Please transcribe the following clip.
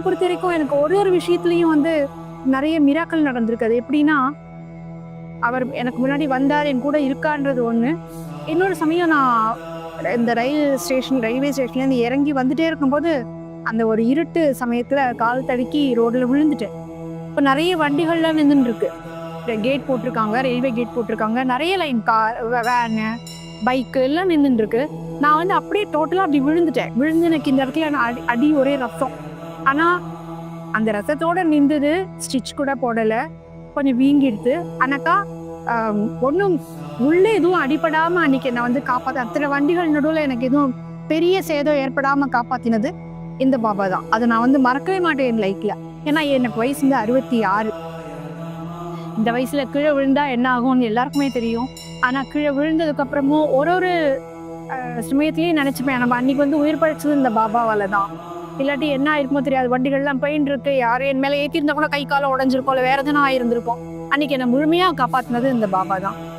பொறுத்த வரைக்கும் எனக்கு ஒரு விஷயத்துலயும் வந்து நிறைய மிராக்கள் நடந்திருக்கு. அது எப்படின்னா, அவர் எனக்கு முன்னாடி வந்தார், என் கூட இருக்கான்றது ஒண்ணு. இன்னொரு சமயம் நான் இந்த ரயில்வே ஸ்டேஷன்லேருந்து இறங்கி வந்துட்டே இருக்கும்போது, அந்த ஒரு இருட்டு சமயத்துல கால் தடுக்கி ரோட்ல விழுந்துட்டேன். இப்போ நிறைய வண்டிகள்லாம் நின்றுருக்கு. கேட் போட்டிருக்காங்க, ரயில்வே கேட் போட்டிருக்காங்க. நிறைய லைன் கார், வேனு, பைக்கு எல்லாம் நின்றுருக்கு. நான் வந்து அப்படியே டோட்டலாக அப்படி விழுந்துட்டேன். விழுந்து எனக்கு இந்த இடத்துல நான் அடி ஒரே ரத்தம். ஆனால் அந்த ரத்தத்தோட நின்றுது, ஸ்டிச் கூட போடலை, கொஞ்சம் வீங்கிடுது. ஆனாக்கா ஒன்றும் உள்ளே எதுவும் அடிபடாமல் அன்னைக்கு என்னை வந்து காப்பாற்ற, அத்தனை வண்டிகள் நடுவில் எனக்கு எதுவும் பெரிய சேதம் ஏற்படாமல் காப்பாற்றினது இந்த பாபா தான். அதை நான் வந்து மறக்கவே மாட்டேன் என் லைஃப்ல. ஏன்னா எனக்கு வயசு வந்து 66. இந்த வயசுல கீழே விழுந்தா என்ன ஆகும்னு எல்லாருக்குமே தெரியும். ஆனால் கீழே விழுந்ததுக்கு அப்புறமும் ஒரு சமயத்திலேயே நினைச்சுப்பேன், நம்ம அன்னைக்கு வந்து உயிர் பழிச்சது இந்த பாபாவால தான். இல்லாட்டி என்ன ஆயிருக்குமோ தெரியாது. வண்டிகள்லாம் போயின்னு இருக்கு, யாரும் என் மேலே ஏற்றிருந்தா கூட கை காலம் உடஞ்சிருக்கோம், இல்லை வேற எதுனா ஆயிருந்திருக்கும். அன்னைக்கு என்னை முழுமையாக காப்பாற்றினது இந்த பாபா தான்.